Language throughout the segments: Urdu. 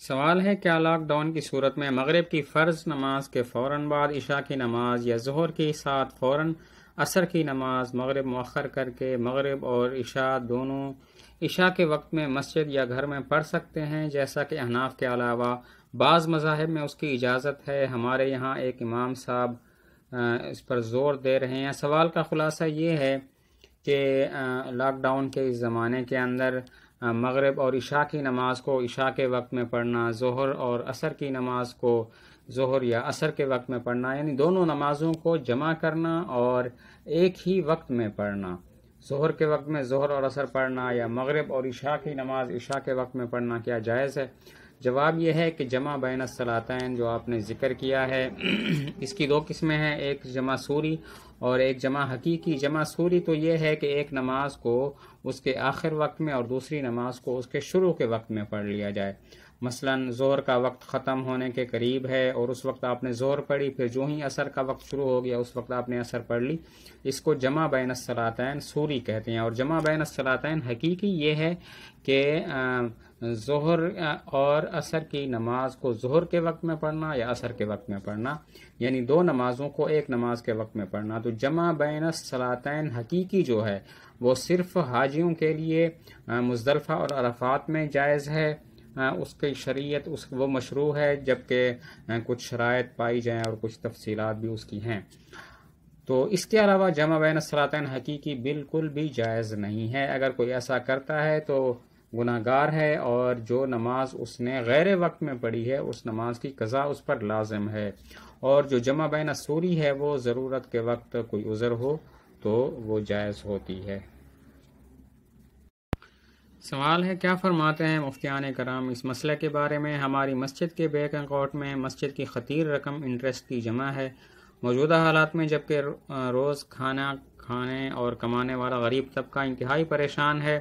سوال ہے کیا لاک ڈاؤن کی صورت میں مغرب کی فرض نماز کے فوراً بعد عشاء کی نماز یا ظہر کے ساتھ فوراً عصر کی نماز مغرب مؤخر کر کے مغرب اور عشاء دونوں عشاء کے وقت میں مسجد یا گھر میں پڑھ سکتے ہیں؟ جیسا کہ احناف کے علاوہ بعض مذاہب میں اس کی اجازت ہے، ہمارے یہاں ایک امام صاحب اس پر زور دے رہے ہیں۔ سوال کا خلاصہ یہ ہے کہ لاک ڈاؤن کے اس زمانے کے اندر مغرب اور عشاء کی نماز کو عشاء کے وقت میں پڑھنا، ظہر اور عصر کی نماز کو ظہر یا عصر کے وقت میں پڑھنا، یعنی دونوں نمازوں کو جمع کرنا اور ایک ہی وقت میں پڑھنا، ظہر کے وقت میں ظہر اور عصر پڑھنا یا مغرب اور عشاء کی نماز عشاء کے وقت میں پڑھنا، کیا جائز ہے؟ جواب یہ ہے کہ جمع بین الصلاتین جو آپ نے ذکر کیا ہے اس کی دو قسمیں ہیں، ایک جمع سوری اور ایک جمع حقیقی۔ جمع سوری تو یہ ہے کہ ایک نماز کو اس کے آخر وقت میں اور دوسری نماز کو اس کے شروع کے وقت میں پڑھ لیا جائے۔ مثلا ظہر کا وقت ختم ہونے کے قریب ہے اور اس وقت آپ نے ظہر پڑھی، پھر جو ہی عصر کا وقت شروع ہو گیا اس وقت آپ نے عصر پڑھ لی، اس کو جمع بین الصلاتین سوری کہتے ہیں۔ اور جمع بین الصلاتین حقیقی یہ ہے کہ ظہر اور عصر کی نماز کو ظہر کے وقت میں پڑھنا یا عصر کے وقت میں پڑھنا، یعنی دو نمازوں کو ایک نماز کے وقت میں پڑھنا۔ تو جمع بین الصلاتین حقیقی جو ہے وہ صرف حاجیوں کے لیے مزدلفہ اور عرفات میں جائز ہے، اس کی شریعت وہ مشروع ہے، جبکہ کچھ شرائط پائی جائیں اور کچھ تفصیلات بھی اس کی ہیں۔ تو اس کے علاوہ جمع بین الصلاتین حقیقی بالکل بھی جائز نہیں ہے۔ اگر کوئی ایسا کرتا ہے تو گناہ گار ہے، اور جو نماز اس نے غیر وقت میں پڑھی ہے اس نماز کی قضا اس پر لازم ہے۔ اور جو جمع بین السوری ہے وہ ضرورت کے وقت کوئی عذر ہو تو وہ جائز ہوتی ہے۔ سوال ہے کیا فرماتے ہیں مفتیان کرام اس مسئلے کے بارے میں؟ ہماری مسجد کے بینک اکاؤنٹ میں مسجد کی خطیر رقم انٹرسٹ کی جمع ہے۔ موجودہ حالات میں جبکہ روز کھانا کھانے اور کمانے والا غریب طبقہ انتہائی پریشان ہے،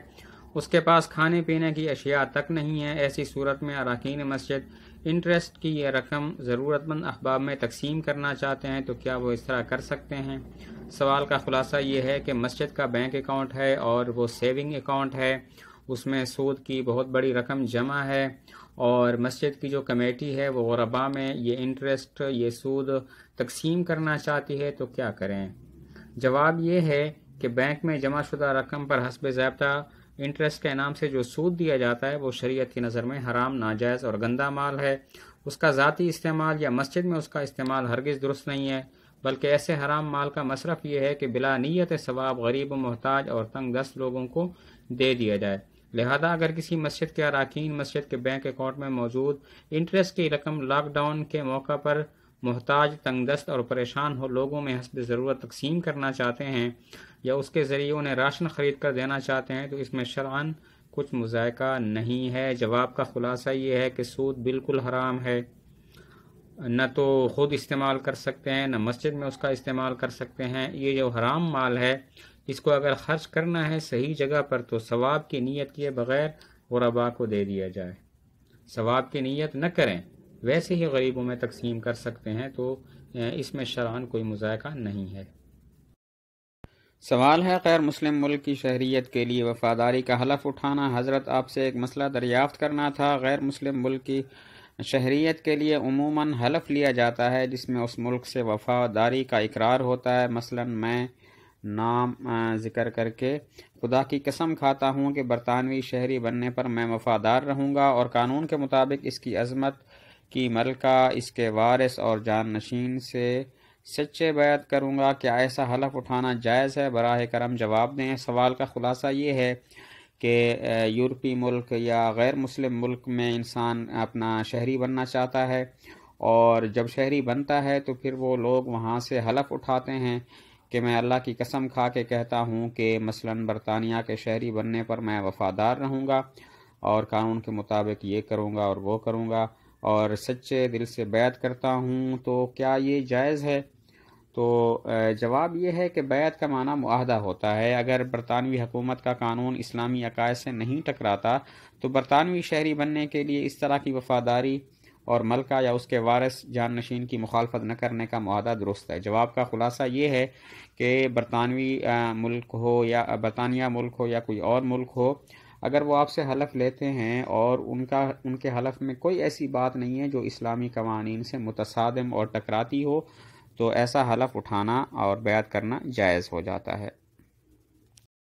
اس کے پاس کھانے پینے کی اشیاء تک نہیں ہے، ایسی صورت میں اراکین مسجد انٹرسٹ کی یہ رقم ضرورت مند احباب میں تقسیم کرنا چاہتے ہیں تو کیا وہ اس طرح کر سکتے ہیں؟ سوال کا خلاصہ یہ ہے کہ مسجد کا بینک اکاؤنٹ ہے اور وہ سیونگ اکاؤنٹ ہے، اس میں سود کی بہت بڑی رقم جمع ہے، اور مسجد کی جو کمیٹی ہے وہ غرباء میں یہ انٹرسٹ یہ سود تقسیم کرنا چاہتی ہے تو کیا کریں؟ جواب یہ ہے کہ بینک میں جمع شدہ رقم پر حسب ضابطہ انٹرسٹ کے نام سے جو سود دیا جاتا ہے وہ شریعت کی نظر میں حرام، ناجائز اور گندا مال ہے۔ اس کا ذاتی استعمال یا مسجد میں اس کا استعمال ہرگز درست نہیں ہے، بلکہ ایسے حرام مال کا مصرف یہ ہے کہ بلا نیت ثواب غریب و محتاج اور تنگ دست لوگوں کو دے دیا جائے۔ لہذا اگر کسی مسجد کے اراکین مسجد کے بینک اکاؤنٹ میں موجود انٹرسٹ کی رقم لاک ڈاؤن کے موقع پر محتاج، تنگ دست اور پریشان ہو لوگوں میں حسب ضرورت تقسیم کرنا چاہتے ہیں یا اس کے ذریعے انہیں راشن خرید کر دینا چاہتے ہیں تو اس میں شرعاً کچھ مذائقہ نہیں ہے۔ جواب کا خلاصہ یہ ہے کہ سود بالکل حرام ہے، نہ تو خود استعمال کر سکتے ہیں نہ مسجد میں اس کا استعمال کر سکتے ہیں۔ یہ جو حرام مال ہے اس کو اگر خرچ کرنا ہے صحیح جگہ پر تو ثواب کی نیت کیے بغیر غرباء کو دے دیا جائے، ثواب کی نیت نہ کریں، ویسے ہی غریبوں میں تقسیم کر سکتے ہیں، تو اس میں شرعاً کوئی مذائقہ نہیں ہے۔ سوال ہے غیر مسلم ملک کی شہریت کے لیے وفاداری کا حلف اٹھانا۔ حضرت آپ سے ایک مسئلہ دریافت کرنا تھا۔ غیر مسلم ملک کی شہریت کے لیے عموماً حلف لیا جاتا ہے جس میں اس ملک سے وفاداری کا اقرار ہوتا ہے، مثلا میں نام ذکر کر کے خدا کی قسم کھاتا ہوں کہ برطانوی شہری بننے پر میں وفادار رہوں گا اور قانون کے مطابق اس کی عظمت کی ملکہ، اس کے وارث اور جانشین سے سچے بیعت کروں گا۔ کیا ایسا حلف اٹھانا جائز ہے؟ براہ کرم جواب دیں۔ سوال کا خلاصہ یہ ہے کہ یورپی ملک یا غیر مسلم ملک میں انسان اپنا شہری بننا چاہتا ہے، اور جب شہری بنتا ہے تو پھر وہ لوگ وہاں سے حلف اٹھاتے ہیں کہ میں اللہ کی قسم کھا کے کہتا ہوں کہ مثلا برطانیہ کے شہری بننے پر میں وفادار رہوں گا اور قانون کے مطابق یہ کروں گا اور وہ کروں گا اور سچے دل سے بیعت کرتا ہوں، تو کیا یہ جائز ہے؟ تو جواب یہ ہے کہ بیعت کا معنی معاہدہ ہوتا ہے۔ اگر برطانوی حکومت کا قانون اسلامی عقائد سے نہیں ٹکراتا تو برطانوی شہری بننے کے لیے اس طرح کی وفاداری اور ملکہ یا اس کے وارث جانشین کی مخالفت نہ کرنے کا معاہدہ درست ہے۔ جواب کا خلاصہ یہ ہے کہ برطانوی ملک ہو یا برطانیہ ملک ہو یا کوئی اور ملک ہو، اگر وہ آپ سے حلف لیتے ہیں اور ان کے حلف میں کوئی ایسی بات نہیں ہے جو اسلامی قوانین سے متصادم اور ٹکراتی ہو، تو ایسا حلف اٹھانا اور بیعت کرنا جائز ہو جاتا ہے۔